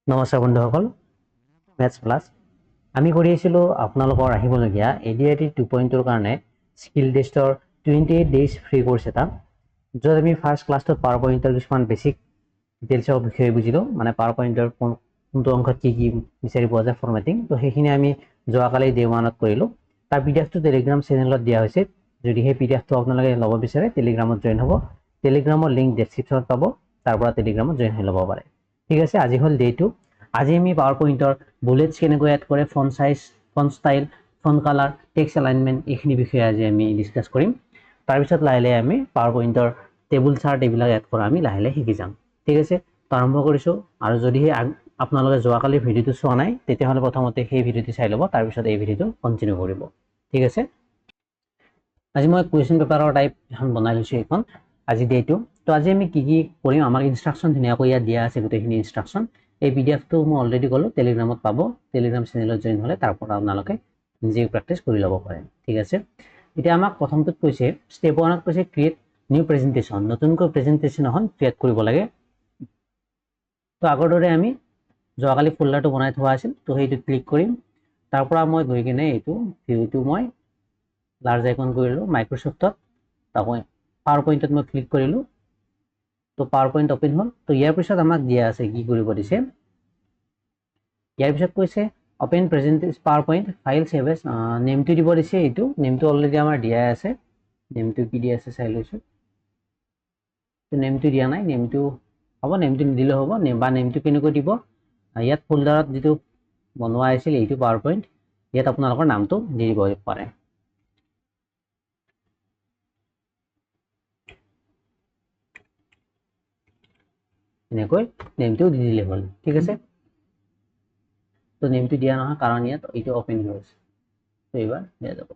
নমস্কাৰ বন্ধুসকল, maths plus আমি কৰি আছিলোঁ আপোনালোকৰ আহিবলগীয়া ADIT 2.0 কাৰণে স্কিল টেষ্টৰ 28 ডেইজ ফ্ৰী কোৰ্ছ এটা, য'ত আমি ফাৰ্ষ্ট ক্লাছটোত পাৱাৰ পইণ্টৰ কিছুমান বেছিক ডিটেইলছৰ বিষয়ে বুজিলোঁ, মানে পাৱাৰ পইণ্টৰ কোনটো অংশত কি কি বিচাৰি পোৱা যায় ফৰ্মেটিং। তো সেইখিনি আমি যোৱাকালি ডে 1ত কৰিলোঁ। তাৰ পিডিএফটো টেলিগ্ৰাম চেনেলত দিয়া হৈছে। যদি সেই পিডিএফটো আপোনালোকে ল'ব বিচাৰে টেলিগ্ৰামত জইন হ'ব। টেলিগ্ৰামৰ লিংক ডেছক্ৰিপশ্যনত পাব, তাৰ পৰা টেলিগ্ৰামত জইন হৈ ল'ব পাৰে। ঠিক আছে, আজি হ'ল ডে 2। আজি আমি পাৱাৰ পইণ্টৰ বুলেটছ কেনেকৈ এড কৰে, font size, font style, font colour, text alignment এইখিনি বিষয়ে আজি আমি ডিছকাছ কৰিম। তাৰপিছত লাহে লাহে আমি পাৱাৰ পইণ্টৰ টেবুল চাৰ্ট এইবিলাক এড কৰা আমি লাহে লাহে শিকি যাম। ঠিক আছে, তো আৰম্ভ কৰিছোঁ। আৰু যদিহে আপোনালোকে যোৱাকালি ভিডিঅ'টো চোৱা নাই তেতিয়াহ'লে প্ৰথমতে সেই ভিডিঅ'টো চাই ল'ব, তাৰপিছত এই ভিডিঅ'টো কণ্টিনিউ কৰিব। ঠিক আছে, আজি মই কুৱেশ্যন পেপাৰৰ টাইপ এখন বনাই লৈছোঁ এইখন, আজি ডে 2। তো আজি আমি কি কি কৰিম, আমাৰ ইনষ্ট্ৰাকশ্যন ধুনীয়াকৈ ইয়াত দিয়া আছে, গোটেইখিনি ইনষ্ট্ৰাকশ্যন। এই পিডিএফটো মই অলৰেডি ক'লোঁ টেলিগ্ৰামত পাব, টেলিগ্ৰাম চেনেলত জইন হ'লে তাৰ পৰা আপোনালোকে নিজে প্ৰেক্টিছ কৰি ল'ব পাৰে। ঠিক আছে, এতিয়া আমাক প্ৰথমটোত কৈছে ষ্টেপ 1ত কৈছে ক্ৰিয়েট নিউ প্ৰেজেণ্টেশ্যন, নতুনকৈ প্ৰেজেণ্টেশ্যন এখন ক্ৰিয়েট কৰিব লাগে। তো আগৰ দৰে আমি যোৱাকালি ফল্ডাৰটো বনাই থোৱা আছিল, তো সেইটো ক্লিক কৰিম। তাৰ পৰা মই গৈ কিনে এইটো ভিউটো মই লাৰ্জ আইকন কৰিলোঁ মাইক্ৰ'ছফ্টত, তাকো পাৱাৰ পইণ্টত মই ক্লিক কৰিলোঁ। তো পাৱাৰ পইণ্ট অপেন হ'ল। তো ইয়াৰ পিছত আমাক দিয়া আছে কি কৰিব দিছে, ইয়াৰ পিছত কৈছে open presentation power point file save as, নেমটো দিব দিছে। এইটো নেমটো অলৰেডি আমাৰ দিয়াই আছে, নেমটো কি দিয়া আছে চাই লৈছোঁ। তো নেমটো দিয়া নাই, নেমটো হ'ব, নেমটো নিদিলেও হ'ব, বা নেমটো কেনেকৈ দিব, ইয়াত ফল্ডাৰত যিটো বনোৱা আছিল এইটো পাৱাৰ পইণ্ট, ইয়াত আপোনালোকৰ নামটো দি দিব পাৰে। এনেকৈ নেমটো দি দিলে হ'ল। ঠিক আছে, তো নেমটো দিয়া নহয় কাৰণ ইয়াত এইটো অপেন হৈ আছে, তো এইবাৰ দিয়া যাব।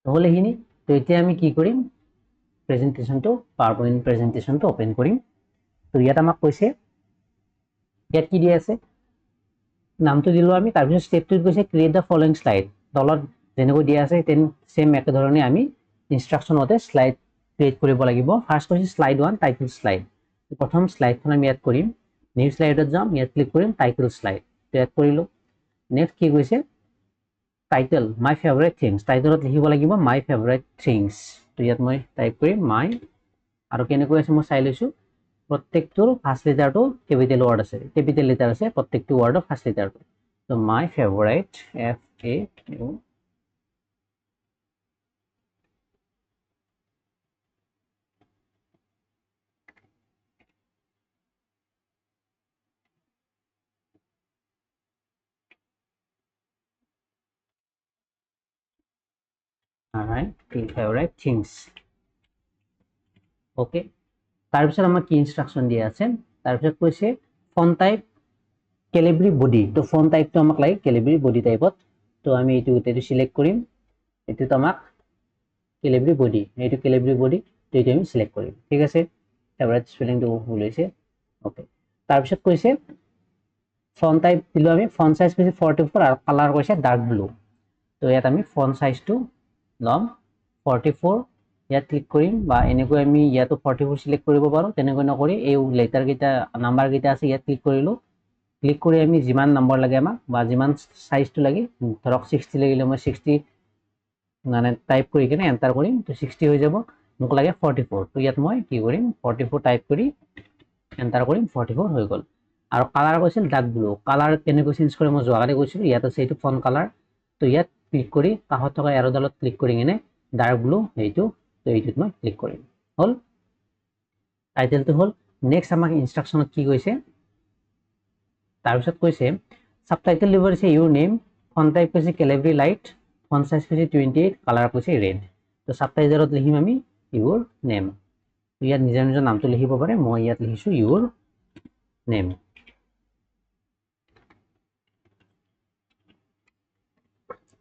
নহ'লে এইখিনি। তো এতিয়া আমি কি কৰিম, প্ৰেজেণ্টেশ্যনটো পাৱাৰ পইণ্ট প্ৰেজেণ্টেশ্যনটো অপেন কৰিম। তো ইয়াত আমাক কৈছে, ইয়াত কি দিয়া আছে, নামটো দিলোঁ আমি। তাৰপিছত ষ্টেপটোত কৈছে ক্ৰিয়েট দ্য ফলোইং শ্লাইড, তলত যেনেকৈ দিয়া আছে চেম একেধৰণে আমি ইনষ্ট্ৰাকশ্যনতে শ্লাইড ক্ৰিয়েট কৰিব লাগিব। ফাৰ্ষ্ট কৈছে শ্লাইড 1 টাইটেল শ্লাইড, প্ৰথম শ্লাইডখন আমি ইয়াত কৰিম। নিউ শ্লাইডত যাম, ইয়াত ক্লিক কৰিম টাইটেল শ্লাইড, ইয়াত কৰিলোঁ। নেক্সট কি কৈছে টাইটেল মাই ফেভাৰেট থিংছ, টাইটেলত লিখিব লাগিব মাই ফেভাৰেট থিংছ। তো ইয়াত মই টাইপ কৰিম মাই, আৰু কেনেকৈ আছে মই চাই লৈছোঁ, প্ৰত্যেকটোৰ ফাৰ্ষ্ট লেটাৰটো কেপিটেল ৱাৰ্ড আছে, কেপিটেল লেটাৰ আছে প্ৰত্যেকটো ৱাৰ্ডৰ ফাৰ্ষ্ট লেটাৰটো। তো my favourite FAU favourite things. Okay, তাৰপিছত আমাক কি ইনষ্ট্ৰাকশ্যন দিয়া আছে, তাৰপিছত কৈছে ফন্ট টাইপ কেলিব্ৰি বডি। তো ফন্ট টাইপটো আমাক লাগে কেলিব্ৰি বডি টাইপত। তো আমি এইটো গোটেইটো চিলেক্ট কৰিম, এইটোত আমাক কেলিব্ৰি বডি, এইটো কেলিব্ৰি বডি, তো এইটো আমি চিলেক্ট কৰিম। ঠিক আছে, ফেভাৰেট স্পেলিংটো ভুল হৈছে। ওকে, তাৰপিছত কৈছে ফন্ট টাইপ দিলোঁ আমি, ফন্ট সাইজ কৈছে 44 আৰু কালাৰ কৈছে ডাৰ্ক ব্লু। তো ইয়াত আমি ফন্ট সাইজটো ল'ম 44, ইয়াত ক্লিক কৰিম, বা এনেকৈ আমি ইয়াতো 44 চিলেক্ট কৰিব পাৰোঁ। তেনেকৈ নকৰি এই লেটাৰকেইটা নাম্বাৰকেইটা আছে ইয়াত ক্লিক কৰিলোঁ। ক্লিক কৰি আমি যিমান নম্বৰ লাগে আমাক, বা যিমান সাইজটো লাগে, ধৰক 60 লাগিলে মই 60 মানে টাইপ কৰি কিনে এণ্টাৰ কৰিম, তো 60 হৈ যাব। মোক লাগে 44, তো ইয়াত মই কি কৰিম 44 টাইপ কৰি এণ্টাৰ কৰিম, 44 হৈ গ'ল। আৰু কালাৰ কৈছিল ডাৰ্ক ব্লু, কালাৰ কেনেকৈ চেঞ্জ কৰে মই যোৱাকালি কৈছিলোঁ, ইয়াত আছে এইটো ফন্ট কালাৰ। তো ইয়াত ক্লিক কৰি কাষত থকা এৰ'ডালত ক্লিক কৰি কিনে ডাৰ্ক ব্লু এইটো, তো এইটোত মই ক্লিক কৰিম, হ'ল। টাইটেলটো হ'ল। নেক্সট আমাক ইনষ্ট্ৰাকশ্যনত কি কৈছে, তাৰপিছত কৈছে সাবটাইটেল দিব দিছে ইউৰ নেম, ফন্ট টাইপ কৈছে কেলিব্ৰি লাইট, ফন্ট সাইজ কৈছে 28, কালাৰ কৈছে ৰেড। তো সাবটাইটেলত লিখিম আমি ইউৰ নেম। ইয়াত নিজৰ নিজৰ নামটো লিখিব পাৰে, মই ইয়াত লিখিছোঁ ইউৰ নেম।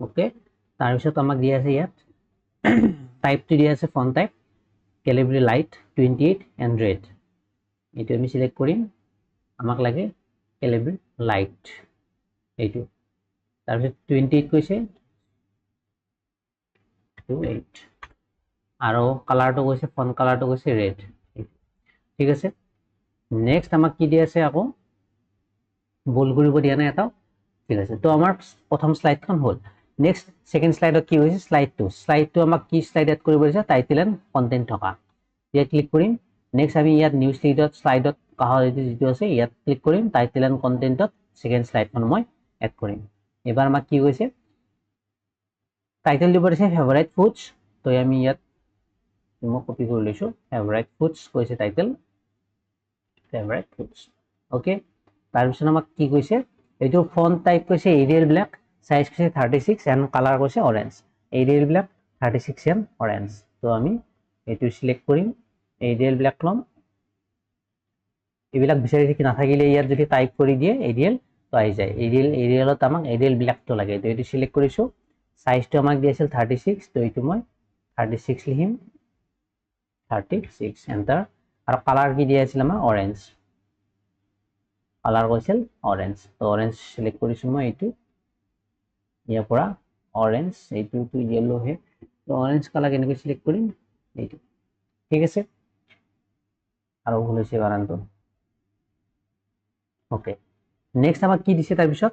ওকে, তাৰপিছত আমাক দিয়া আছে ইয়াত টাইপটো দিয়া আছে font type Calibri light 28 and red, এইটো আমি চিলেক্ট কৰিম। আমাক লাগে কেলিব্ৰি লাইট এইটো। তাৰপিছত 28 কৈছে 28, আৰু কালাৰটো কৈছে ফন্ট কালাৰটো কৈছে ৰেড ঠিক আছে নেক্সট আমাক কি দিয়া আছে আকৌ বোল্ড কৰিব দিয়া নাই এটা ঠিক আছে তো আমাৰ প্ৰথম স্লাইডখন হ'ল নেক্সট সেকেন্ড স্লাইডত কি হৈছে স্লাইডটো আমাক কি স্লাইড এড কৰিব দিছে টাইটেল এণ্ড কন্টেন্ট থকা ইয়াত ক্লিক কৰিম নেক্সট আমি ইয়াত নিউ স্লাইডত কাহৰ যিটো আছে ইয়াত ক্লিক কৰিম টাইটেল এণ্ড কন্টেন্টত সেকেন্ড স্লাইডখন মই এড কৰিম এবাৰ আমাক কি কৈছে টাইটেল দিব দিছে ফেভাৰিট ফুডছ তো আমি ইয়াত মই কপি কৰি লৈছো ফেভাৰিট ফুডছ কৈছে টাইটেল ফেভাৰিট ফুডছ ওকে তাৰপিছত আমাক কি কৈছে এইটো ফন্ট টাইপ কৈছে এৰিয়েল ব্ল্যাক সাইজ কৈছে 36 এন্ড কালাৰ কৈছে orange Arial black 36 and orange তো আমি এইটো সিলেক্ট কৰিম এৰিয়েল ব্ল্যাক লম এইবিলাক বিচাৰি থাকি নাথাকিলে ইয়াত যদি টাইপ কৰি দিয়ে এৰিয়েল তো আহি যায় এৰিয়েলত আমাক এৰিয়েল ব্ল্যাকটো লাগে তো এইটো সিলেক্ট কৰিছো সাইজটো আমাক দিছিল 36 তো এইটো মই 36 লিখিম 36 এন্টাৰ আৰু কালাৰ কি দিয়া আছিল আমাৰ অৰেঞ্জ কালাৰ কৈছিল অৰেঞ্জ তো অৰেঞ্জ সিলেক্ট কৰিছো মই এইটো ইয়াৰ পৰা অৰেঞ্জ এইটো টু ইয়েলো হে তো অৰেঞ্জ কালাৰ কেনেকৈ সিলেক্ট কৰিম এইটো ঠিক আছে আৰু ভুল হৈছে বানানটো ওকে নেক্সট আমাক কি দিছে তাৰপিছত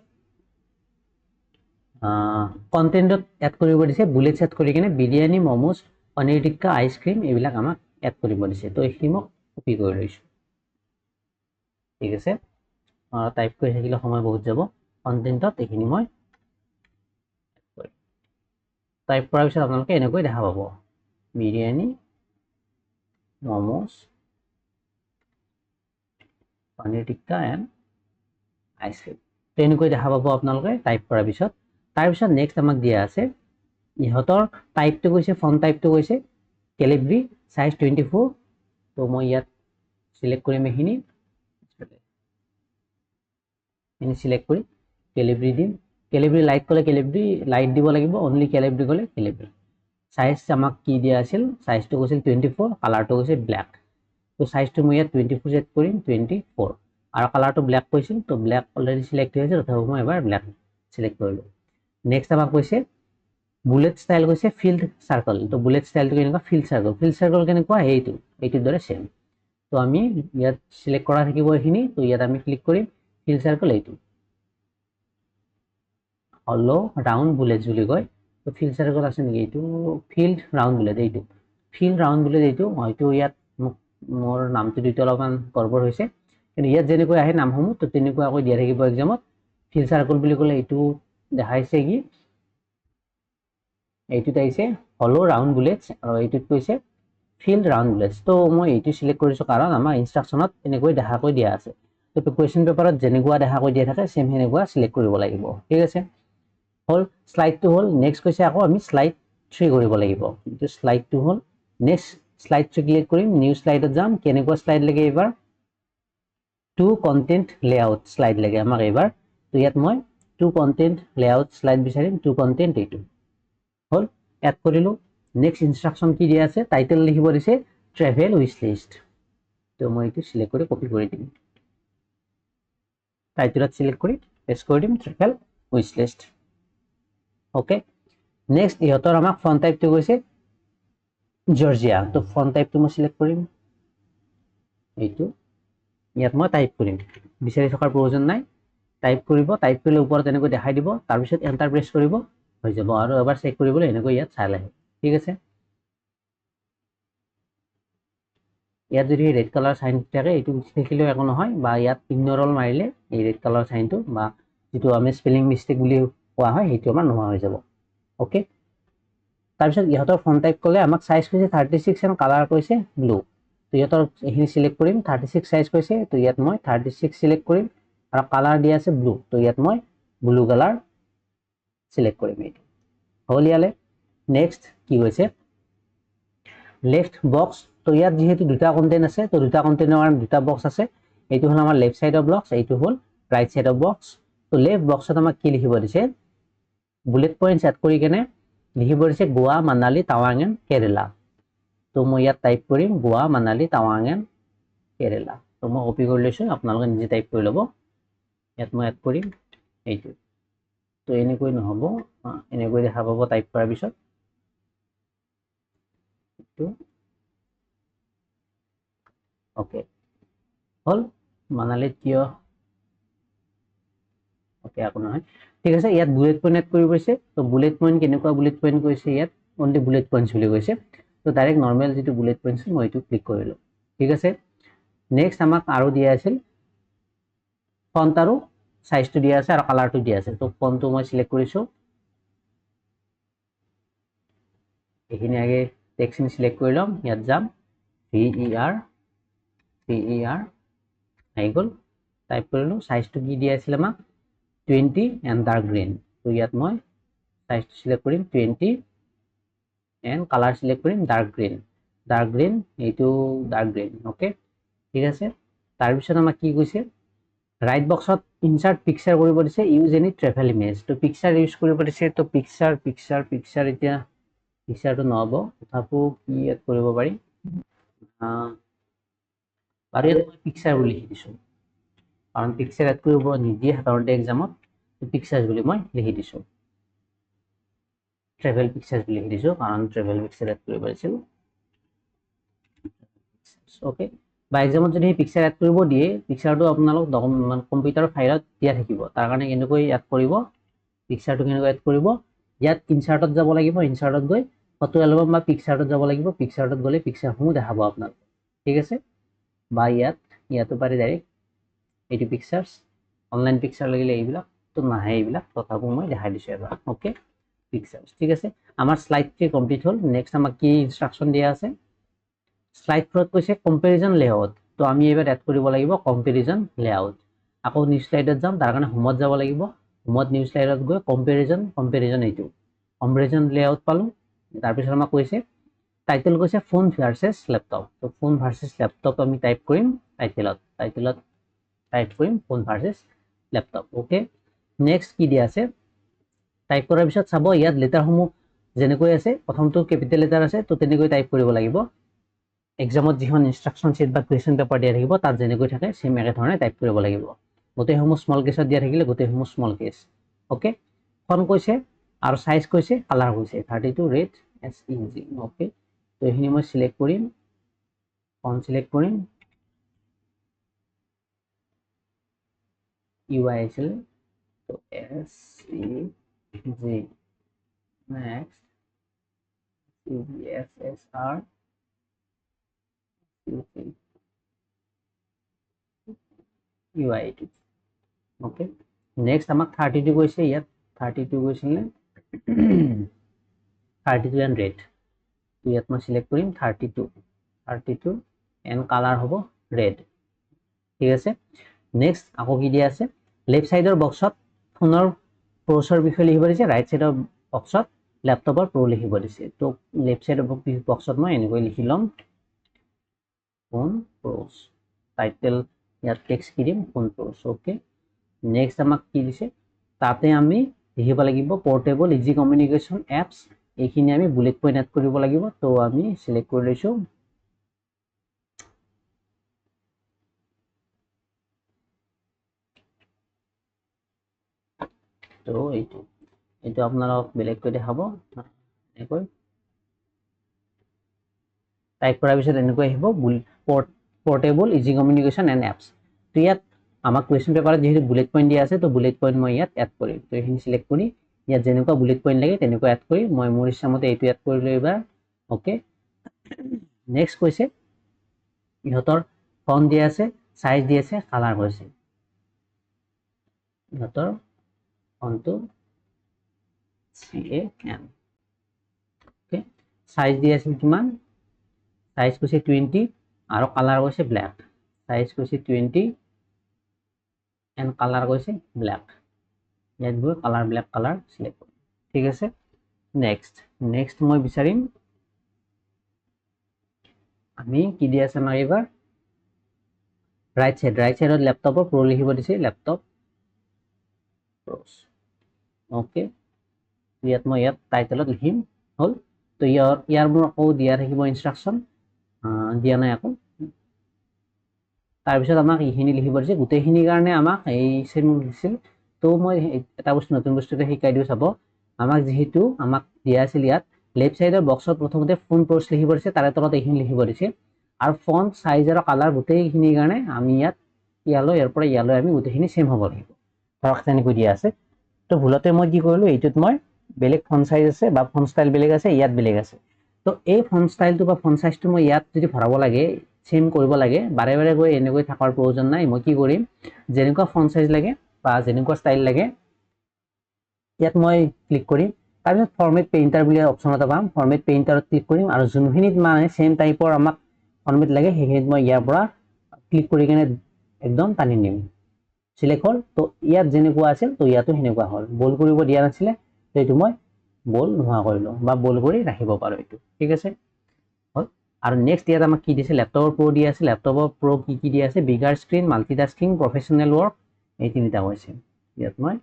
কন্টেন্টত এড কৰিব দিছে বুলেটছ এড কৰি কিনে বিৰিয়ানী মমোজ পনীৰ টিক্কা আইচক্ৰীম এইবিলাক আমাক এড কৰিব দিছে তো এইখিনি মই কপি কৰি লৈছো ঠিক আছে টাইপ কৰি থাকিলে সময় বহুত যাব কন্টেন্টত এইখিনি মই টাইপ কৰাৰ পিছত আপোনালোকে এনেকৈ দেখা পাব বিৰিয়ানী মমোজ পনীৰ টিক্কা এণ্ড আইচক্ৰীম তো এনেকৈ দেখা পাব আপোনালোকে টাইপ কৰাৰ পিছত তাৰপিছত নেক্সট আমাক দিয়া আছে ইহঁতৰ টাইপটো কৈছে ফন্ট টাইপটো কৈছে কেলিব্ৰি সাইজ 24 তো মই ইয়াত সিলেক্ট কৰিম এইখিনি সিলেক্ট কৰি কেলিব্ৰি দিম কেলিব্ৰি লাইট কলে কেলিব্ৰি লাইট দিব লাগিব অনলি কেলিব্ৰি কলে কেলিব্ৰি সাইজ আমাক কি দিয়া আছিল সাইজটো কৈছিল 24 কালাৰটো কৈছে ব্ল্যাক তো সাইজটো মই ইয়াত 24 সেট কৰিম 24 আৰু কালাৰটো ব্ল্যাক কৈছিল তো ব্ল্যাক অলৰেডি সিলেক্ট হৈ আছে তথাপি মই এবাৰ ব্ল্যাক সিলেক্ট কৰিলো নেক্সট আমাক কৈছে বুলেট স্টাইল কৈছে ফিল্ড সাৰ্কেল তো বুলেট স্টাইলটো কেনেকুৱা ফিল্ড সাৰ্কেল কেনেকুৱা এইটোৰ দৰে সেম তো আমি ইয়াত সিলেক্ট কৰা থাকিব এইখিনি তো ইয়াত আমি ক্লিক কৰিম ফিল্ড সাৰ্কেল এইটো হলো ৰাউন্ড বুলেট বুলি কয় তো ফিল্ড সাৰ্কেল আছে নেকি এইটো ফিল্ড ৰাউন্ড বুলেট এইটো হয়তো ইয়াত মোৰ নামটো দিতে অলপমান গড়বড় হৈছে কিন্তু ইয়াত যেনেকৈ আহে নামসমূহ তো তেনেকুৱাকৈ দিয়া থাকিব এক্সামত ফিল্ড সাৰ্কেল বুলি ক'লে এইটো দেখাইছে কি এইটোত আহিছে হলো ৰাউন্ড বুলেটছ আৰু এইটোত কৈছে ফিল্ড ৰাউন্ড বুলেটছ তো মই এইটো সিলেক্ট কৰিছো কাৰণ আমাৰ ইনষ্ট্ৰাকচনত এনেকৈ দেখাকৈ দিয়া আছে তো কুৱেশ্যন পেপাৰত যেনেকুৱা দেখাকৈ দিয়া থাকে সেম সেনেকুৱা সিলেক্ট কৰিব লাগিব ঠিক আছে হল স্লাইডটো হল নেক্সট কৈছে আকৌ আমি স্লাইড 3 কৰিব লাগিব কিন্তু স্লাইডটো হল নেক্সট স্লাইড 3 ক্লিক কৰিম নিউ স্লাইডত যাম কেনেকুৱা স্লাইড লাগে এবাৰ টু কন্টেন্ট লেআউট স্লাইড লাগে আমাক এবাৰ তো ইয়াত মই টু কন্টেন্ট লেআউট স্লাইড বিচাৰিম টু কন্টেন্ট এইটো হল এড কৰিলো নেক্সট ইনষ্ট্ৰাকচন কি দিয়া আছে টাইটেল লিখিব দিছে ট্ৰেভেল উইচ লিষ্ট তো মই এইটো সিলেক্ট কৰি কপি কৰি দিম টাইটেলত সিলেক্ট কৰি পেস্ট কৰি দিম travel wish list okay next ইহঁতৰ আমাক ফন্ট টাইপটো কৈছে জৰ্জিয়া তো ফন্ট টাইপটো মই সিলেক্ট কৰিম এইটো ইয়াত মই টাইপ কৰিম বিচাৰি থকাৰ প্ৰয়োজন নাই টাইপ কৰিলে ওপৰত এনেকৈ দেখাই দিব তাৰপিছত এন্টাৰ প্ৰেছ কৰিব হৈ যাব আৰু এবাৰ চেক কৰিবলৈ এনেকৈ ইয়াত চাই লাগে ঠিক আছে ইয়াত যদি ৰেড কালাৰ সাইন থাকে এইটো দেখিলেও একো নহয় বা ইয়াত ইগনৰ অল মাৰিলে এই ৰেড কালাৰ সাইনটো বা যেটো আমি স্পেলিং মিস্টেক বুলি কোৱা হয় সেইটো আমাৰ নোহোৱা হৈ যাব ওকে তাৰপিছত ইহঁতৰ ফন্ট টাইপ ক'লে আমাক সাইজ কৈছে 36 এণ্ড কালাৰ কৈছে ব্লু তো ইহঁতৰ এইখিনি সিলেক্ট কৰিম 36 সাইজ কৈছে তো ইয়াত মই 36 সিলেক্ট কৰিম আৰু কালাৰ দিয়া আছে ব্লু তো ইয়াত মই ব্লু কালাৰ সিলেক্ট কৰিম এইটো হল ইয়ালে নেক্সট কি কৈছে লেফট বক্স তো ইয়াত যেহেতু দুটা কন্টেন্ট আছে তো দুটা কন্টেন্টৰ কাৰণে দুটা বক্স আছে এইটো হল আমাৰ লেফট সাইড অফ বক্স এইটো হল ৰাইট সাইড অফ বক্স তো লেফট বক্সত আমাক কি লিখিব দিছে বুলেট পইণ্টছ এড কৰি কেনে লিখিব দিছে গোৱা মানালী টাৱাং এণ্ড কেৰেলা তো মই ইয়াত টাইপ কৰিম গোৱা মানালী টাৱাং এণ্ড কেৰেলা তো মই কপি কৰি লৈছো আপোনালোকে নিজে টাইপ কৰি ল'ব ইয়াত মই এড কৰিম এইটো তো এনেকৈ নহ'ব এনেকৈ দেখা পাব টাইপ কৰাৰ পিছত টু ওকে হল মানালিত কিয় ওকে আকৌ নহয় ঠিক আছে ইয়াত বুলেট পইণ্ট এড কৰিব কৈছে তো বুলেট পইণ্ট কেনেকুৱা বুলেট পইণ্ট কৈছে ইয়াত অনলি বুলেট পইণ্টছ বুলি কৈছে তো ডাইৰেক্ট নৰ্মেল যিটো বুলেট পইণ্টছ মই এইটো ক্লিক কৰিলো ঠিক আছে নেক্সট আমাক আৰু দিয়া আছিল ফন্ট আৰু সাইজটো দিয়া আছে আৰু কালাৰটো দিয়া আছে তো ফন্টটো মই সিলেক্ট কৰিছো এইখিনি আগে টেক্সটখিনি সিলেক্ট কৰি লম ইয়াত যাম VER আহি গ'ল টাইপ কৰিলো সাইজটো কি দিয়া আছিল আমাক 20 and dark green তো ইয়াত মই সাইজটো সিলেক্ট কৰিম 20 and color সিলেক্ট কৰিম dark green এইটো dark green ওকে ঠিক আছে তাৰ পিছত আমাক কি কৈছে ৰাইট বক্সত ইনসাৰ্ট পিকচাৰ কৰিব দিছে ইউজ এনি ট্ৰেভেল ইমেজ তো পিকচাৰ ইউজ কৰিব দিছে তো পিকচাৰ এতিয়া পিকচাৰটো নহব তথাপিও কি এড কৰিব পাৰি আৰু ইয়াত মই পিকচাৰ বুলি লিখি দিছো কাৰণ পিকচাৰ এড কৰিব নিদিয়ে সাধাৰণতে এক্সামত পিকচাৰ্ছ বুলি মই লিখি দিছো ট্ৰেভেল পিকচাৰ্ছ বুলি লিখি দিছো কাৰণ ট্ৰেভেল পিকচাৰ এড কৰিব পাৰিছিল ওকে বা এক্সামত যদি পিকচাৰ এড কৰিব দিয়ে পিকচাৰটো আপোনালোক কম্পিউটাৰ ফাইলত দিয়া থাকিব তাৰ কাৰণে কেনেকৈ এড কৰিব পিকচাৰটো কেনেকৈ এড কৰিব ইয়াত ইনসাৰ্টত যাব লাগিব ইনসাৰ্টত গৈ ফটো এলবাম বা পিকচাৰত যাব লাগিব পিকচাৰত গ'লে পিকচাৰসমূহ দেখাব আপোনাক ঠিক আছে বা ইয়াতো পাৰি ডাইৰেক্ট এইটো পিকচাৰ্ছ অনলাইন পিকচাৰ লাগিলে এইবিলাক তো নাহে এইবিলাক তথাপিও মই দেখাই দিছো এবাৰ ওকে পিকচাৰ্ছ ঠিক আছে আমাৰ স্লাইডটি কমপ্লিট হ'ল নেক্সট আমাক কি ইনষ্ট্ৰাকচন দিয়া আছে স্লাইড ফ্ৰত কৈছে কম্পেৰিজন লেআউট তো আমি এবাৰ এড কৰিব লাগিব কম্পেৰিজন লেআউট আকৌ নিউ স্লাইডত যাম তাৰ কাৰণে হোমত যাব লাগিব হোমত নিউ স্লাইডত গৈ কম্পেৰিজন এইটো কম্পেৰিজন লেআউট পালো তাৰ পিছত আমাক কৈছে টাইটেল কৈছে ফোন ভাৰ্সেছ ল্যাপটপ তো ফোন ভাৰ্সেছ ল্যাপটপ আমি টাইপ কৰিম টাইটেলত টাইপ কৰিম ফোন ভাৰ্সেছ ল্যাপটপ ওকে নেক্সট কি দিয়া আছে টাইপ কৰাৰ পিছত চাব ইয়াত লেটাৰসমূহ যেনেকৈ আছে প্ৰথমটো কেপিটেল লেটাৰ আছে তো তেনেকৈ টাইপ কৰিব লাগিব এক্সামত যিখন ইনষ্ট্ৰাকচন शीट বা কুৱেশ্যন পেপাৰ দিয়া থাকিব তাত যেনেকৈ থাকে সেম একে ধৰণে টাইপ কৰিব লাগিব গোটেইসমূহ স্মল কেছত দিয়া থাকিলে গোটেইসমূহ স্মল কেছ ওকে ফন্ট কৈছে আৰু সাইজ কৈছে কালাৰ কৈছে 32 ৰেড SEG ওকে তো এইখিনি মই সিলেক্ট কৰিম ফন্ট সিলেক্ট কৰিম UI আছিল তো SEG next CSSR UI okay next আমাক 32 কৈছে ইয়াত 32 কৈছিল নে 32 এন্ড ৰেড তো ইয়াত মই সিলেক্ট কৰিম 32 এন্ড কালাৰ হ'ব ৰেড ঠিক আছে নেক্সট আকৌ কি দিয়া আছে লেফট সাইডৰ বক্সত ফোনৰ প্ৰচেছৰ বিষয়ে লিখিব দিছে ৰাইট সাইডৰ বক্সত ল্যাপটপৰ প্ৰ লিখিব দিছে তো লেফট সাইডৰ বক্সত মই এনেকৈ লিখি লম ফোন প্ৰ'ছ টাইটেল ইয়াত টেক্সট কি দিম ফোন প্ৰ'ছ ওকে নেক্সট আমাক কি দিছে তাতে আমি লিখিব লাগিব পোৰ্টেবল ইজি কমিউনিকেশ্যন এপছ এইখিনি আমি বুলেট পইণ্ট এড কৰিব লাগিব তো আমি সিলেক্ট কৰি লৈছো তো এইটো আপোনালোক বেলেগকৈ দেখাব এনেকৈ টাইপ কৰাৰ পিছত এনেকৈ আহিব portable easy communication and apps তো ইয়াত আমাক কুৱেশ্যন পেপাৰত যেহেতু বুলেট পইণ্ট দিয়া আছে তো বুলেট পইণ্ট মই ইয়াত এড কৰিম তো এইখিনি সিলেক্ট কৰি ইয়াত যেনেকুৱা বুলেট পইণ্ট লাগে তেনেকুৱা এড কৰি মই মোৰ ইচ্ছামতে এইটো এড কৰিলো এবাৰ ওকে নেক্সট কৈছে ইহঁতৰ ফন্ট দিয়া আছে সাইজ দিয়া আছে কালাৰ কৈছে ইহঁতৰ ফন্টটো CAM ওকে সাইজ দিয়া আছে কিমান সাইজ কৈছে 20 আৰু কালাৰ কৈছে ব্ল্যাক সাইজ কৈছে 20 এন্ড কালাৰ কৈছে ব্ল্যাক ইয়াত গৈ কালাৰ ব্ল্যাক কালাৰ সিলেক্ট কৰিম ঠিক আছে নেক্সট মই বিচাৰিম আমি কি দিয়া আছে আমাৰ এবাৰ ৰাইট সাইডত ল্যাপটপৰ প্ৰ লিখিব দিছে ল্যাপটপ প্ৰ'ছ ওকে ইয়াত মই ইয়াত টাইটেলত লিখিম হল তো ইয়াৰ মোৰ আকৌ দিয়া থাকিব ইনষ্ট্ৰাকচন দিয়া নাই আকৌ তাৰপিছত আমাক এইখিনি লিখিব দিছে গোটেইখিনিৰ কাৰণে আমাক এই সেম দিছিল তো মই এটা বস্তু নতুন বস্তুতে শিকাই দিও চাব আমাক যেহেতু আমাক দিয়া আছিল ইয়াত লেফট সাইডৰ বক্সত প্ৰথমতে ফোন প'জ লিখিব দিছে, তাৰে তলত এইখিনি লিখিব দিছে আৰু ফন্ট সাইজ আৰু কালাৰ গোটেইখিনিৰ কাৰণে আমি ইয়াৰ পৰা ইয়ালৈ আমি গোটেইখিনি সেম হ'ব লাগিব। ধৰক তেনেকৈ দিয়া আছে। তো ভুলতে মই কি কৰিলোঁ, এইটোত মই বেলেগ ফন্ট সাইজ আছে বা ফন্ট ষ্টাইল বেলেগ আছে, ইয়াত বেলেগ আছে। তো এই ফন্ট ষ্টাইলটো বা ফন্ট সাইজটো মই ইয়াত যদি ভৰাব লাগে, সেম কৰিব লাগে, বাৰে বাৰে গৈ এনেকৈ থকাৰ প্ৰয়োজন নাই। মই কি কৰিম, যেনেকুৱা ফন্ট সাইজ লাগে বা যেনেকুৱা ষ্টাইল লাগে ইয়াত মই ক্লিক কৰিম। তাৰপিছত ফৰ্মেট পেইণ্টাৰ বুলি অপশ্যন এটা পাম, ফৰ্মেট পেইণ্টাৰত ক্লিক কৰিম আৰু যোনখিনিত মানে সেম টাইপৰ আমাক ফৰ্মেট লাগে সেইখিনিত মই ইয়াৰ পৰা ক্লিক কৰি কিনে একদম টানি নিম। সিলেক্ট হ'ল। তো ইয়াত যেনেকুৱা আছিল তো ইয়াতো সেনেকুৱা হ'ল। বল কৰিব দিয়া নাছিলে, তো এইটো মই বল নোহোৱা কৰিলোঁ বা বল কৰি ৰাখিব পাৰোঁ এইটো। ঠিক আছে, হ'ল। আৰু নেক্সট ইয়াত আমাক কি দিছে, লেপটপৰ প্ৰ' দিয়া আছে। লেপটপৰ প্ৰ' কি দিয়া আছে, bigger screen, multitasking, professional work, এই তিনিটা কৈছে। ইয়াত মই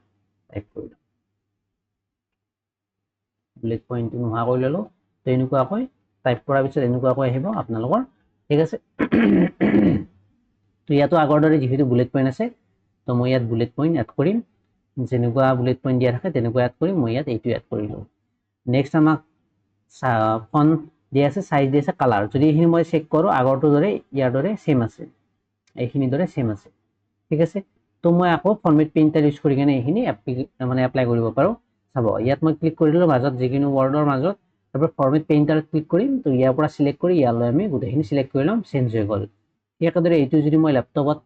টাইপ কৰিলোঁ, বুলেট পইণ্টটো নোহোৱা কৰি ল'লোঁ। তো এনেকুৱাকৈ টাইপ কৰাৰ পিছত এনেকুৱাকৈ আহিব আপোনালোকৰ। ঠিক আছে, তো ইয়াতো আগৰ দৰে যিহেতু বুলেট পইণ্ট আছে, তো মই ইয়াত বুলেট পইণ্ট এড কৰিম। যেনেকুৱা বুলেট পইণ্ট দিয়া থাকে তেনেকুৱা এড কৰিম। মই ইয়াত এইটো এড কৰিলোঁ। নেক্সট আমাক ফন্ট দিয়া আছে, সাইজ দিয়া আছে, কালাৰ। যদি এইখিনি মই চেক কৰোঁ, আগৰটোৰ দৰে ইয়াৰ দৰে সেম আছে, এইখিনিৰ দৰে সেম আছে। ঠিক আছে, তো মই আকৌ ফৰ্মেট পেইণ্টাৰ ইউজ কৰি কিনে এইখিনি এপ্লাই কৰিব পাৰোঁ। চাব, ইয়াত মই ক্লিক কৰি দিলোঁ মাজত, যিকোনো ৱৰ্ডৰ মাজত, তাৰপৰা ফৰ্মেট পেইণ্টাৰত ক্লিক কৰিম। তো ইয়াৰ পৰা চিলেক্ট কৰি ইয়ালৈ আমি গোটেইখিনি চিলেক্ট কৰি ল'ম, চেঞ্জ হৈ গ'ল। একেদৰে এইটো যদি মই লেপটপত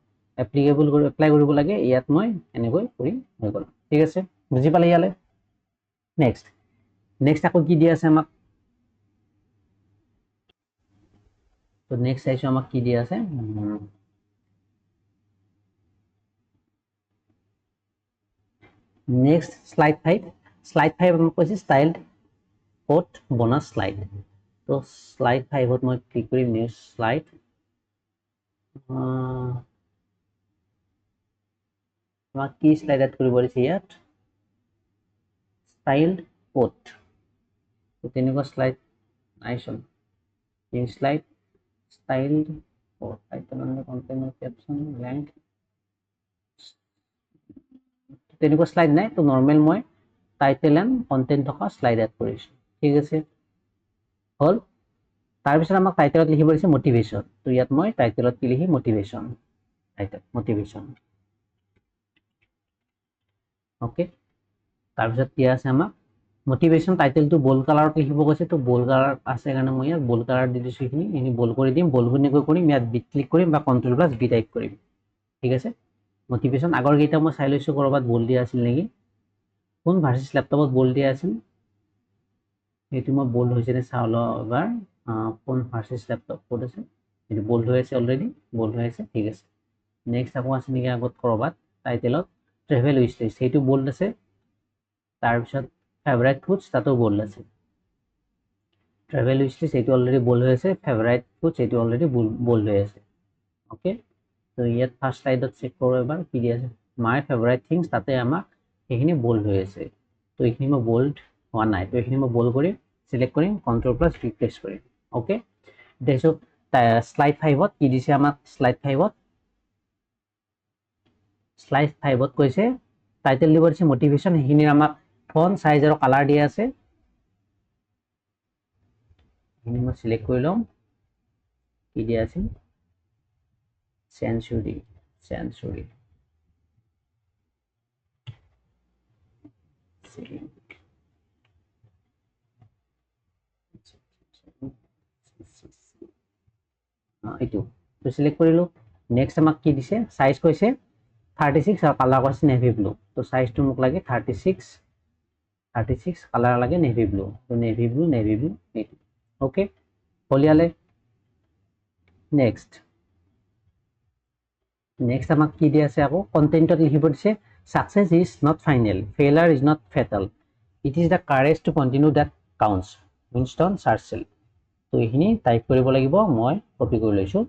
এপ্লাই কৰিব লাগে, ইয়াত মই এনেকৈ কৰিম, হৈ গ'ল। ঠিক আছে, বুজি পালে ইয়ালৈ? নেক্সট আকৌ কি দিয়া আছে আমাক, তো নেক্সট চাইছো আমাক কি দিয়া আছে, নেক্সট শ্লাইড 5। শ্লাইড 5 আমাক কৈছে ষ্টাইলড কোড বোনাছ শ্লাইড। তো শ্লাইড 5ত মই ক্লিক কৰিম, নিউ শ্লাইড। আমাক কি শ্লাইড এড কৰিব দিছে ইয়াত, ষ্টাইলড কোড। তো তেনেকুৱা শ্লাইড নাইচোন। New slide, styled code, title and content caption blank, তেনেকুৱা শ্লাইড নাই। তো নৰ্মেল মই টাইটেল এণ্ড কন্টেন্ট থকা শ্লাইড এড কৰিছোঁ। ঠিক আছে, হ'ল। তাৰপিছত আমাক টাইটেলত লিখিব দিছে মটিভেশ্যন। তো ইয়াত মই টাইটেলত কি লিখিম, মটিভেশ্যন, টাইটেল মটিভেশ্যন। অ'কে, তাৰপিছত কি আছে আমাক মটিভেশ্যন টাইটেলটো বল্ড কালাৰত লিখিব কৈছে। তো বল্ড কালাৰ আছে কাৰণে মই ইয়াত বল্ড কালাৰ দি দিছোঁ। এইখিনি বল্ড কৰি দিম। বল্ড এনেকৈ কৰিম, ইয়াত বি ক্লিক কৰিম বা Ctrl+B টাইপ কৰিম। ঠিক আছে, মটিভেশ্যন আগৰ কেইটা মই চাই লৈছোঁ ক'ৰবাত বল্ড দিয়া আছিল নেকি, কোন ভাৰ্চিছ লেপটপত বল্ড দিয়া আছিল, সেইটো মই বল্ড হৈছে নে চাওঁ লওঁ এবাৰ। কোন ভাৰ্চিছ লেপটপ ক'ত আছে, এইটো বল্ড হৈ আছে, অলৰেডি বল্ড হৈ আছে। ঠিক আছে, নেক্সট আকৌ আছে নেকি আগত ক'ৰবাত টাইটেলত, ট্ৰেভেল উইচ লিষ্ট, সেইটো বল্ড আছে। তাৰপিছত ফেভাৰাইট ফুডছ, তাতো বল্ড আছে। ট্ৰেভেল উইচ লিষ্ট এইটো অলৰেডি বল্ড হৈ আছে, ফেভাৰাইট ফুডছ এইটো অলৰেডি বল্ড হৈ আছে। অ'কে, তো ইয়াত ফাৰ্ষ্ট শ্লাইডত চেক কৰোঁ এবাৰ কি দি আছে, মাই ফেভাৰাইট থিংছ, তাতে আমাক সেইখিনি বল্ড হৈ আছে। তো এইখিনি মই বল্ড হোৱা নাই, তো এইখিনি মই বল্ড কৰিম, চিলেক্ট কৰিম, Ctrl+V প্ৰেছ কৰিম। অ'কে, দেখিছোঁ শ্লাইড 5ত কি দিছে আমাক, শ্লাইড 5ত কৈছে টাইটেল দিব দিছে মটিভেশ্যন, সেইখিনিৰ আমাক ফন্ট সাইজ আৰু কালাৰ দিয়া আছে। এইখিনি মই চিলেক্ট কৰি ল'ম, কি দিয়া আছে, চেঞ্চুৰী। এইটো তো চিলেক্ট কৰিলোঁ। নেক্সট আমাক কি দিছে, সাইজ কৈছে 36 আৰু কালাৰ কৈছে নেভি ব্লু। তো সাইজটো মোক লাগে 36, কালাৰ লাগে নেভি ব্লু। তো নেভি ব্লু এইটো। অ'কে, হলিয়ালে। নেক্সট আমাক কি দিয়া আছে, আকৌ কণ্টেণ্টত লিখিব দিছে success is not final, failure is not fatal, it is the courage to continue that counts, Winston Churchill. তো এইখিনি টাইপ কৰিব লাগিব, মই কপি কৰি লৈছোঁ।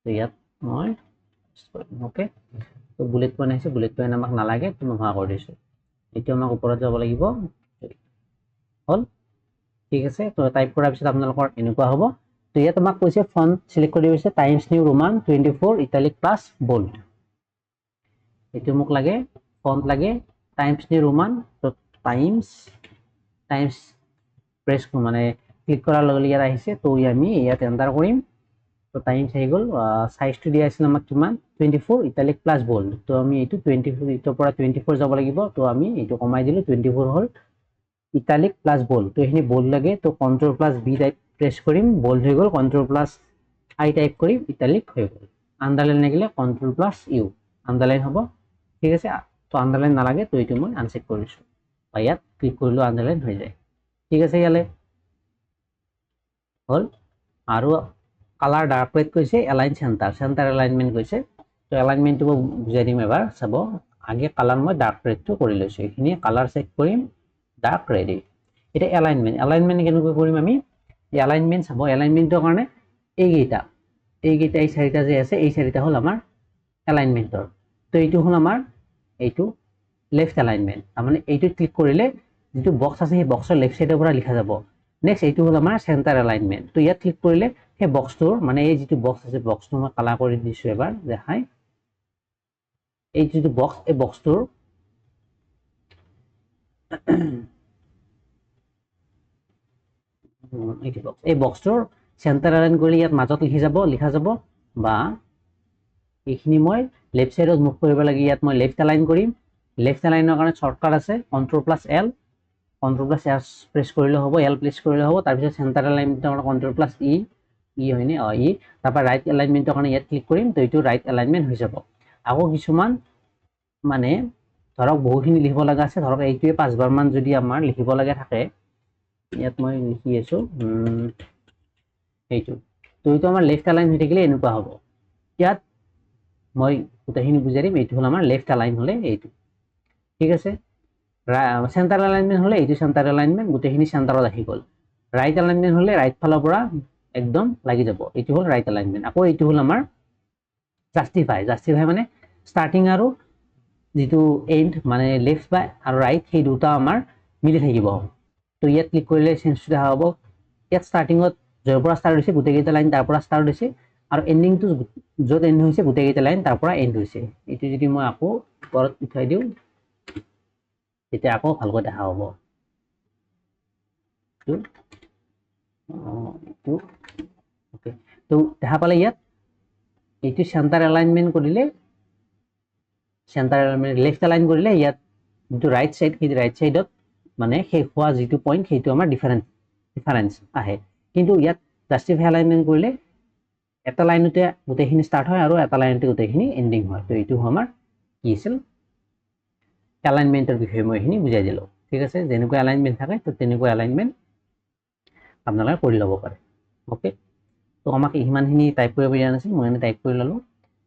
ইয়াত মই অ'কে, তো বুলেট পইণ্ট আহিছে, বুলেট পইণ্ট আমাক নালাগে, তো নোহোৱা কৰি দিছোঁ। এইটো আমাক ওপৰত যাব লাগিব, হ'ল। ঠিক আছে, তো টাইপ কৰাৰ পিছত আপোনালোকৰ এনেকুৱা হ'ব। তো ইয়াত আমাক কৈছে ফন্ট সিলেক্ট কৰি দিছে Times New Roman 24 italic plus bold এইটো মোক লাগে ফন্ট লাগে টাইমছ নিউ ৰোমান তো টাইমছ প্ৰেছ মানে ক্লিক কৰাৰ লগে লগে ইয়াত আহিছে তো আমি ইয়াত এন্টাৰ কৰিম তো টাইমছ আহি গ'ল সাইজটো দিয়া আছিল আমাক কিমান 24 ইটালিক প্লাস বোল্ড তো আমি এইটো 24 ইটোৰ পৰা 24 যাব লাগিব তো আমি এইটো কমাই দিলো 24 হল ইটালিক প্লাস বোল্ড তো এখিনি বোল্ড লাগে তো control plus B type press করিম বোল্ড হয়ে গেল কন্ট্রোল প্লাস আই টাইপ করিম ইটালিক হয়ে গেল আন্ডারলাইন লাগিলে কন্ট্রোল প্লাস ইউ আন্ডারলাইন হব ঠিক আছে তো আন্ডারলাইন নালাগে তো এইটো মই আনচেক কৰিছো বা ইয়াত ক্লিক কৰিলো আন্ডাৰলাইন হৈ যায় ঠিক আছে ইয়ালে হল আৰু কালাৰ ডাৰ্ক ৰেড কৈছে এলাইন সেন্টাৰ এলাইনমেন্ট কৈছে তো এলাইনমেন্টটো বুজাই দিম এবাৰ চাব আগে কালাৰ মই ডাৰ্ক ৰেডটো কৰি লৈছো এখিনি কালাৰ চেক কৰিম ডাৰ্ক ৰেড এটা এলাইনমেন্ট কেনেকৈ কৰিম আমি এলাইনমেন্ট চাব এলাইনমেন্টৰ কাৰণে এইকেইটা এই চাৰিটা যে আছে এই চাৰিটা হল আমাৰ এলাইনমেন্টৰ তো এইটো হল আমাৰ এইটো লেফট এলাইনমেন্ট মানে এইটো ক্লিক কৰিলে যেটো বক্স আছে সেই বক্সৰ লেফট সাইডৰ পৰা লিখা যাব নেক্সট এইটো হল আমাৰ সেন্টাৰ এলাইনমেন্ট তো ইয়াত ক্লিক কৰিলে সেই বক্সটোৰ মানে এই যেটো বক্স আছে বক্সটো মই কালাৰ কৰি দিছো এবাৰ দেখাই এই যেটো বক্স এই বক্সটোৰ এই বক্সটোৰ সেন্টাৰ এলাইন কৰিলে ইয়াত মাজত লিখা যাব বা এইখিনি মই লেফট সাইডত মুভ কৰিব লাগে ইয়াত মই লেফট এলাইন কৰিম লেফট এলাইনৰ কাৰণে শৰ্টকাট আছে কন্ট্ৰোল প্লাস এল প্ৰেস কৰিলে হ'ব এল প্ৰেস কৰিলে হ'ব তাৰ পিছত সেন্টাৰ এলাইনমেন্টৰ কাৰণে কন্ট্ৰোল প্লাস ই হয়নে ই তাৰপৰা ৰাইট এলাইনমেন্টৰ কাৰণে ইয়াত ক্লিক কৰিম তো এইটো ৰাইট এলাইনমেন্ট হৈ যাব আকৌ কিছুমান মানে ধৰক বহুখিনি লিখিব লগা আছে ধৰক এইটোৱে 5 বাৰ মান যদি আমাৰ লিখিব লগা থাকে ইয়াত মই লিখি আছো এইটো তো এইটো আমাৰ লেফট এলাইন হৈ থাকিলে এনেকুৱা হ'ব ইয়াত মই গোটেইখিনি বুজাই দিম এইটো হল আমাৰ লেফট এলাইন হলে এইটো ঠিক আছে সেন্টাৰ এলাইনমেন্ট হলে এইটো সেন্টাৰ এলাইনমেন্ট গোটেইখিনি সেন্টাৰত আহি গ'ল ৰাইট এলাইনমেন্ট হলে ৰাইট ফালৰ পৰা একদম লাগি যাব এইটো হল ৰাইট এলাইনমেন্ট আকৌ এইটো হল আমাৰ জাস্টিফাই মানে স্টাৰ্টিং আৰু যেটো এন্ড মানে লেফট বা আৰু ৰাইট সেই দুটা আমাৰ মিলি থাকিব তো ইয়াত ক্লিক কৰিলে চেঞ্জটো দেখা হ'ব ইয়াত স্টাৰ্টিংত যৰ পৰা স্টাৰ্ট হৈছে গোটেইকেইটা লাইন তাৰ পৰা স্টাৰ্ট হৈছে আৰু এন্ডিংটো য'ত এন্ড হৈছে গোটেইকেইটা লাইন তাৰ পৰা এন্ড হৈছে এইটো যদি মই আকৌ ওপৰত উঠাই দিওঁ তেতিয়া আকৌ ভালকৈ দেখা হ'ব ওকে তো দেখা পালে ইয়াত এইটো সেন্টার এলাইনমেন্ট কৰিলে লেফট এলাইন কৰিলে ইয়াত যেটো ৰাইট সাইড সেই ৰাইট সাইডত মানে শেষ হোৱা যেটো পইণ্ট সেইটো আমাৰ ডিফাৰেন্স আহে কিন্তু ইয়াত জাস্টিফাই এলাইনমেন্ট কৰিলে এটা লাইনতে গোটেইখিনি স্টাৰ্ট হয় আৰু এটা লাইনতে গোটেইখিনি এন্ডিং হয় তো এইটো আমাৰ কি আছিল এলাইনমেন্টৰ বিষয়ে মই এখিনি বুজাই দিলো ঠিক আছে যেনেকৈ এলাইনমেন্ট থাকে তো তেনেকৈ এলাইনমেন্ট আপোনালোকে কৰি ল'ব পাৰে ওকে তো আমাক ইমানখিনি টাইপ কৰিব দিয়া নাছিল মই এনে টাইপ কৰি ললো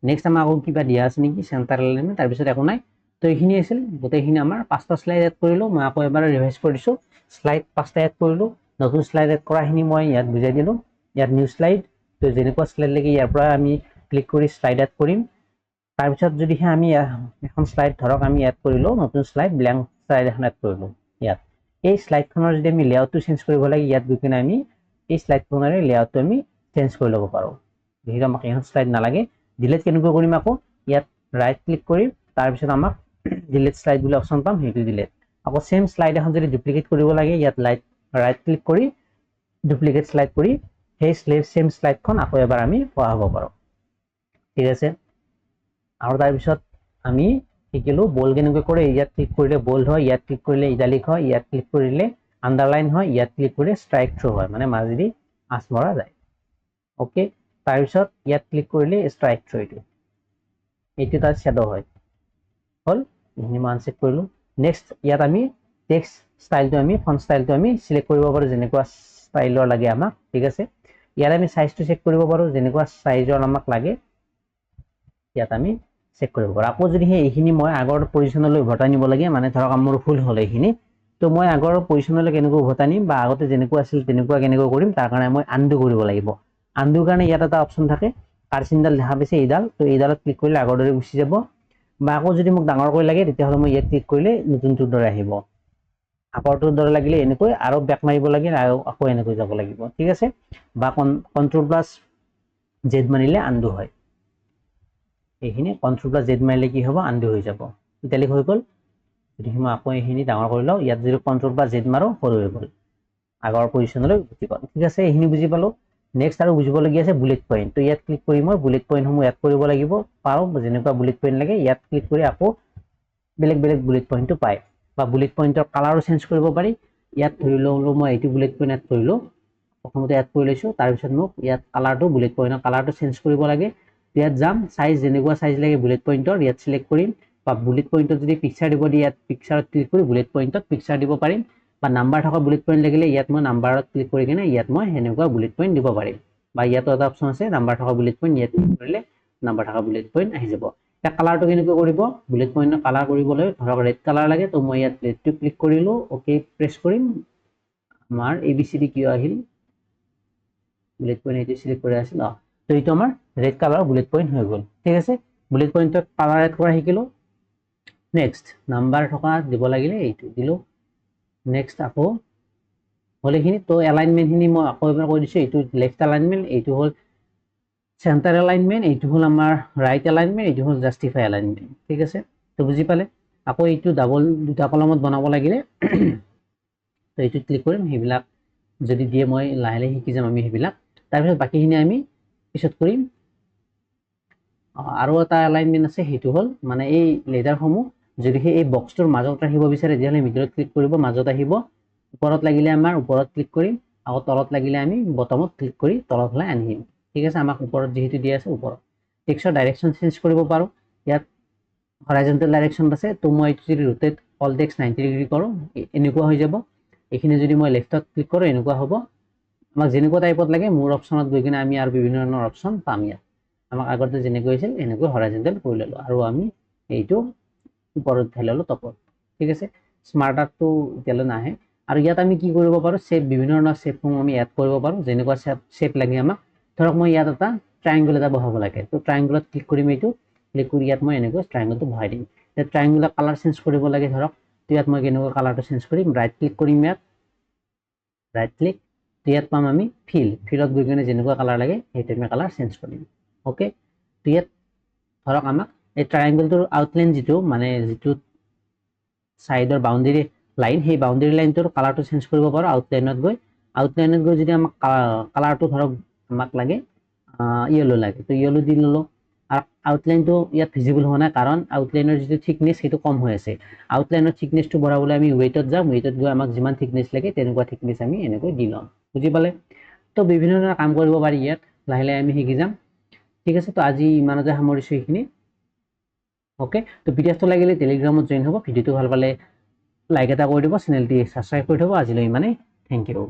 নেক্সট আমাৰ আকৌ কিবা দিয়া আছে নেকি সেন্টাৰ এলাইনমেন্ট তাৰ পিছত একো নাই তো এইখিনি আছিল গোটেইখিনি আমাৰ 5টা স্লাইড এড কৰিলো মই আকৌ এবাৰ ৰিভাইজ কৰিছো স্লাইড 5টা এড কৰিলো নতুন স্লাইড এড কৰাখিনি মই ইয়াত বুজাই দিলো ইয়াত নিউ স্লাইড তো যেনেকুৱা স্লাইড লাগে ইয়াৰ পৰা আমি ক্লিক কৰি স্লাইড এড কৰিম তাৰ পিছত যদি আমি এখন স্লাইড ধৰক আমি এড কৰিলো নতুন স্লাইড ব্ল্যাঙ্ক স্লাইড এখন এড কৰিলো ইয়াত এই স্লাইডখনৰ যদি আমি লেআউটটো চেঞ্জ কৰিব লাগে ইয়াত গৈ কিনে আমি এই স্লাইডখনৰ লেআউটটো আমি চেঞ্জ কৰি ল'ব পাৰো যেহেতু আমাক এখন স্লাইড নালাগে ডিলিট কেনেকৈ কৰিম আকৌ ইয়াত ৰাইট ক্লিক কৰিম তাৰ পিছত আমাক ডিলিট স্লাইড বুলি অপচন পাম সেইটো ডিলিট আকৌ সেম স্লাইড এখন যদি ডুপ্লিকেট কৰিব লাগে ইয়াত ৰাইট ক্লিক কৰি ডুপ্লিকেট স্লাইড কৰি সেই সেম স্লাইডখন আকৌ এবাৰ আমি পঢ়াব পাৰো ঠিক আছে আৰু তাৰ পিছত আমি শিকিলো বোল্ড কেনেকৈ কৰে ইয়াত ক্লিক কৰিলে বোল্ড হয় ইয়াত ক্লিক কৰিলে ইটালিক হয় ইয়াত ক্লিক কৰিলে আন্ডাৰলাইন হয় ইয়াত ক্লিক কৰিলে স্ট্ৰাইক থ্ৰু হয় মানে মাজেদি আঁচ মৰা যায় ওকে তাৰ পিছত ইয়াত ক্লিক কৰিলে স্ট্ৰাইক থ্ৰু এইটো তাৰ শ্যাডো হয় হল ইনি মান চেক কৰিলো নেক্সট ইয়াত আমি টেক্সট স্টাইলটো আমি ফন্ট স্টাইলটো আমি সিলেক্ট কৰিব পাৰো যেনেকুৱা স্টাইলৰ লাগে আমাক ঠিক আছে ইয়াত আমি সাইজটো চেক কৰিব পাৰো যেনেকুৱা সাইজৰ আমাক লাগে ইয়াত আমি চেক কৰিব পাৰো আকৌ যদি এইখিনি মই আগৰ পজিশনলৈ উভতাই নিব লাগে মানে ধৰক আমাৰ ফুল হল এইখিনি তো মই আগৰ পজিশনলৈ কেনেকৈ উভতাই নিম বা আগতে যেনেকুৱা আছিল তেনেকুৱা কেনেকৈ কৰিম তাৰ কাৰণে মই আনডু কৰিব লাগিব আনডু কাৰণে ইয়াত এটা অপচন থাকে কাৰ্চিনডাল দেখা পাইছে এইডাল তো এইডালত ক্লিক কৰিলে আগৰ দৰে গুচি যাব বা আকৌ যদি মোক ডাঙৰ কৰি লাগে তেতিয়া হলে মই ইয়াত ক্লিক কৰিলে নতুনটোৰ দৰে আহিব আপৰটোৰ দৰে লাগিলে এনেকৈ আৰু বেক মাৰিব লাগে আৰু আকৌ এনেকৈ যাব লাগিব ঠিক আছে বা কন্ট্ৰল প্লাছ জেড মাৰিলে আনডু হয় এইখিনি কন্ট্ৰল প্লাছ জেড মাৰিলে কি হ'ব আনডু হৈ যাব ইটালিক হৈ গ'ল গতিকে মই আকৌ এইখিনি ডাঙৰ কৰি লওঁ ইয়াত যদি কন্ট্ৰল প্লাছ জেড মাৰো সৰু হৈ গ'ল আগৰ পজিশ্যনলৈ গুচি গ'ল ঠিক আছে এইখিনি বুজি পালো নেক্সট আৰু বুজিবলগীয়া আছে বুলেট পইণ্ট তো ইয়াত ক্লিক কৰি মই বুলেট পইণ্টসমূহ এড কৰিব লাগিব পাৰো যেনেকুৱা বুলেট পইণ্ট লাগে ইয়াত ক্লিক কৰি আকৌ বেলেগ বেলেগ বুলেট পইণ্টটো পায় বা বুলেট পইণ্টৰ কালাৰো চেঞ্জ কৰিব পাৰি ইয়াত ধৰি লওঁ মই এইটো বুলেট পইণ্ট এড কৰিলোঁ প্ৰথমতে এড কৰি লৈছোঁ তাৰপিছত মোক ইয়াত কালাৰটো বুলেট পইণ্টৰ কালাৰটো চেঞ্জ কৰিব লাগে ইয়াত যাম সাইজ যেনেকুৱা সাইজ লাগে বুলেট পইণ্টৰ ইয়াত সিলেক্ট কৰিম বা বুলেট পইণ্টত যদি পিকচাৰ দিব দিয়ে ইয়াত পিকচাৰত ক্লিক কৰি বুলেট পইণ্টত পিকচাৰ দিব পাৰিম বা নাম্বাৰ থকা বুলেট পইণ্ট লাগিলে ইয়াত মই নাম্বাৰত ক্লিক কৰি কিনে ইয়াত মই সেনেকুৱা বুলেট পইণ্ট দিব পাৰিম বা ইয়াতো এটা অপশ্যন আছে নাম্বাৰ থকা বুলেট পইণ্ট ইয়াত ক্লিক কৰিলে নাম্বাৰ থকা বুলেট পইণ্ট আহি যাব এতিয়া কালাৰটো কেনেকৈ কৰিব বুলেট পইণ্টৰ কালাৰ কৰিবলৈ ধৰক ৰেড কালাৰ লাগে তো মই ইয়াত ৰেডটো ক্লিক কৰিলোঁ ওকে প্ৰেছ কৰিম আমাৰ ABCD কিয় আহিল বুলেট পইণ্ট এইটো সিলেক্ট কৰি আছিল তো এইটো আমাৰ ৰেড কালাৰ বুলেট পইণ্ট হৈ গ'ল ঠিক আছে বুলেট পইণ্টত কালাৰ এড কৰা শিকিলোঁ নেক্সট নাম্বাৰ থকা দিব লাগিলে এইটো দিলোঁ নেক্সট আকৌ হলেখিনি তো এলাইনমেন্টখিনি মই আকৌ এবাৰ কৈ দিছোঁ এইটো লেফট এলাইনমেন্ট এইটো হ'ল চেণ্টাৰ এলাইনমেন্ট এইটো হ'ল আমাৰ ৰাইট এলাইনমেন্ট এইটো হ'ল জাষ্টিফাই এলাইনমেন্ট ঠিক আছে তো বুজি পালে আকৌ এইটো ডাবল দুটা কলমত বনাব লাগিলে তো এইটো ক্লিক কৰিম সেইবিলাক যদি দিয়ে মই লাহে লাহে শিকি যাম আমি সেইবিলাক তাৰপিছত বাকীখিনি আমি পিছত কৰিম আৰু এটা এলাইনমেন্ট আছে সেইটো হ'ল মানে এই লেটাৰসমূহ যদি এই বক্সটোৰ মাজত ৰাখিব বিচাৰে তেতিয়াহ'লে মিডলত ক্লিক কৰিব মাজত আহিব ওপৰত লাগিলে আমাৰ ওপৰত ক্লিক কৰিম আকৌ তলত লাগিলে আমি বটমত ক্লিক কৰি তলত হলে আনিম ঠিক আছে আমাক ওপৰত যেহেতু দিয়া আছে ওপৰত টেক্সটৰ ডাইৰেকশন চেঞ্জ কৰিব পাৰো ইয়াত হৰাইজন্টেল ডাইৰেকশন আছে তো মই এইটো যদি ৰোটেট অল টেক্সট 90 ডিগ্ৰী কৰো এনেকুৱা হৈ যাব এইখিনি যদি মই লেফটত ক্লিক কৰো এনেকুৱা হ'ব আমাক যেনেকুৱা টাইপত লাগে মোৰ অপশ্যনত গৈ কিনে আমি আৰু বিভিন্ন ধৰণৰ অপশ্যন পাম ইয়াত আমাক আগতে যেনেকৈ হৈছিল এনেকৈ হৰাইজন্টেল কৰি ললো আৰু আমি এইটো ওপৰত উঠাই ললো টপত ঠিক আছে স্মাৰ্ট আৰ্টটো এতিয়ালৈ নাহে আৰু ইয়াত আমি কি কৰিব পাৰো শেপ বিভিন্ন ধৰণৰ শেপসমূহ আমি এড কৰিব পাৰো যেনেকুৱা শেপ লাগে আমাক ধৰক মই ইয়াত এটা ট্ৰায়াঙ্গল এটা বহাব লাগে তো ট্ৰায়াঙ্গলত ক্লিক কৰিম এইটো ক্লিক কৰি ইয়াত মই এনেকৈ ট্ৰায়াঙ্গলটো বহাই দিম এতিয়া ট্ৰায়াঙ্গলৰ কালাৰ চেঞ্জ কৰিব লাগে ধৰক তো ইয়াত মই কেনেকুৱা কালাৰটো চেঞ্জ কৰিম ৰাইট ক্লিক কৰিম ইয়াত ৰাইট ক্লিক তো ইয়াত পাম আমি ফিলত গৈ কিনে যেনেকুৱা কালাৰ লাগে সেইটো আমি কালাৰ চেঞ্জ কৰিম ওকে তো ইয়াত ধৰক আমাক এই ট্ৰায়াঙ্গলটোৰ আউটলাইন যিটো মানে যিটো সাইডৰ বাউন্ডাৰী লাইন সেই বাউন্ডাৰী লাইনটোৰ কালাৰটো চেঞ্জ কৰিব পাৰো আউটলাইনত গৈ যদি আমাক কালাৰটো ধৰক আমাক লাগে ইয়েলো লাগে তো ইয়েলো দি ললো আৰু আউটলাইনটো ইয়াত ভিজিবল হোৱা নাই কাৰণ আউটলাইনৰ যিটো থিকনেছ সেইটো কম হৈ আছে আউটলাইনৰ থিকনেছটো বঢ়াবলৈ আমি ৱেটত যাম ৱেটত গৈ আমাক যিমান থিকনেছ লাগে তেনেকুৱা থিকনেছ আমি এনেকৈ দি লম বুজি পালে তো বিভিন্ন ধৰণৰ কাম কৰিব পাৰি ইয়াত লাহে লাহে আমি শিকি যাম ঠিক আছে তো আজি ইমানতে সামৰিছো এইখিনি ওকে তো ভিডিঅ'টো লাগিলে টেলিগ্ৰামত জইন হ'ব ভিডিঅ'টো ভাল পালে লাইক এটা কৰি দিব চেনেলটি সাবস্ক্ৰাইব কৰি থব আজিলৈ ইমানেই থেংক ইউ